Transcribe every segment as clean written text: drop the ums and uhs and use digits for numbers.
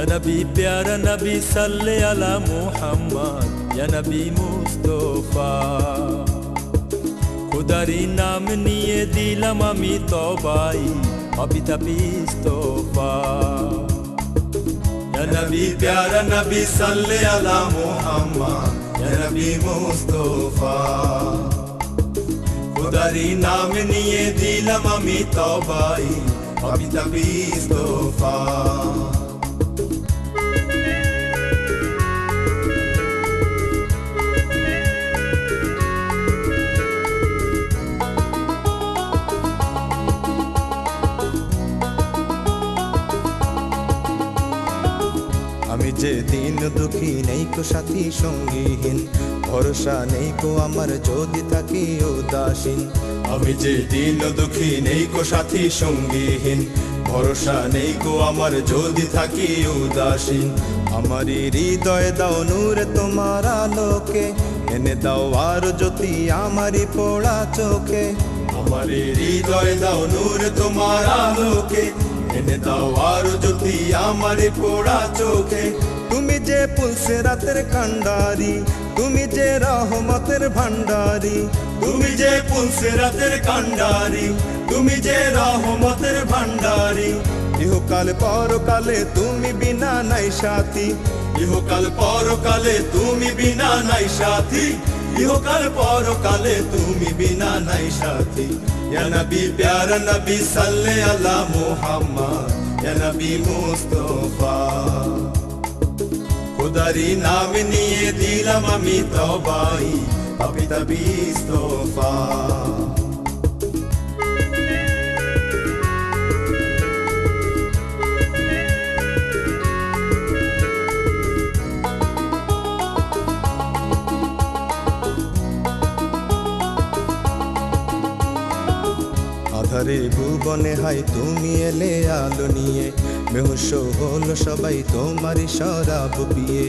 या नबी प्यारा नबी सल्ले अला मुहम्मद या नबी मुस्तफा खुदारी नाम निये दिलाम आमी तौबाई अबिता पिस्तफा या नबी प्यारा नबी सल्ले अला मुहम्मद या नबी मुस्तफा खुदारी नाम निये दिलाम आमी तौबाई अबिता पिस्तफा আমি যে দিন দুঃখী নেই কো সাথী সঙ্গীহীন ভরসা নেই কো আমার যদি থাকি উদাসীন আমি যে দিন দুঃখী নেই কো সাথী সঙ্গীহীন ভরসা নেই কো আমার যদি থাকি উদাসীন আমারি হৃদয় দাও নূর তোমার আলোকে এনে দাও আর জ্যোতি আমারি পোড়া চোখে আমারে হৃদয় দাও নূর তোমার আলোকে এনে দাও আর জ্যোতি আমারে পোড়া চোখে তুমি যে পুলসে রাতের কান্ডারি তুমি যে রহমতের ভান্ডারি তুমি যে পুলসে রাতের কান্ডারি তুমি যে রহমতের ভান্ডারি ইহকাল পরকালে তুমি বিনা নাই সাথী ইহকাল পরকালে তুমি বিনা নাই সাথী ইহকাল পরকালে তুমি বিনা নাই সাথী या नबी प्यारा नबी सल्ले अला मुहम्मद या नबी मुस्तफा खुदारी नाम निये दिलाम आमी तौबाई अबिता पिस्तफा আধারে ভুবনে হাই তুমি এলে আলো নিয়ে বেহুশ হলো সবাই তোমারই শরাব পিয়ে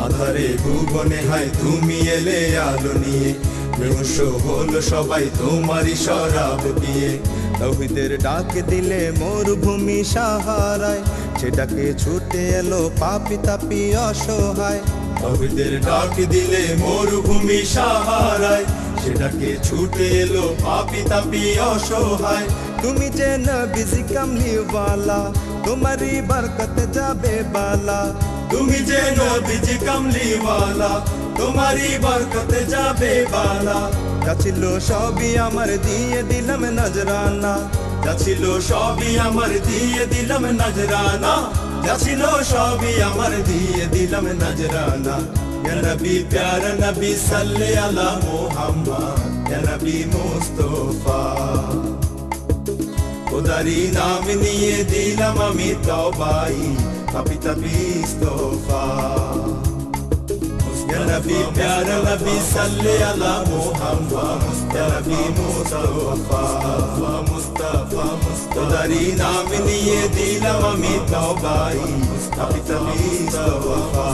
আধারে ভুবনে হাই তুমি এলে আলো নিয়ে বেহুশ হলো সবাই তোমারই শরাব পিয়ে তৌহিদের ডাক দিলে মরুভূমি সাহারায় সেটাকে ছুটে এলো পাপি তাপি অসহায় তৌহিদের ডাক দিলে মরুভূমি সাহারায় সেটাকে ছুটে এলো পাপি তাপি অসহায় তুমি যে নবীজি কামলিওয়ালা তোমারি বরকত যাবে বালা তুমি যে নবীজি কামলিওয়ালা তোমারি বরকত যাবে বালা যা ছিল সবই আমার দিয়ে দিলাম নজরানা যা ছিল সবই আমার দিয়ে দিলাম নজরানা যা ছিল সবই আমার দিয়ে দিলাম নজরানা या नबी प्यारा नबी सल्ले अला मुहम्मद या नबी मुस्तफा खुदारी नाम निये दिलाम आमी तौबाई अबिता पिस्तफा या नबी प्यारा नबी सल्ले अला मुहम्मद या नबी मुस्तफा मुस्तफा खुदारी नाम निये दिलाम आमी तौबाई अबिता पिस्तफा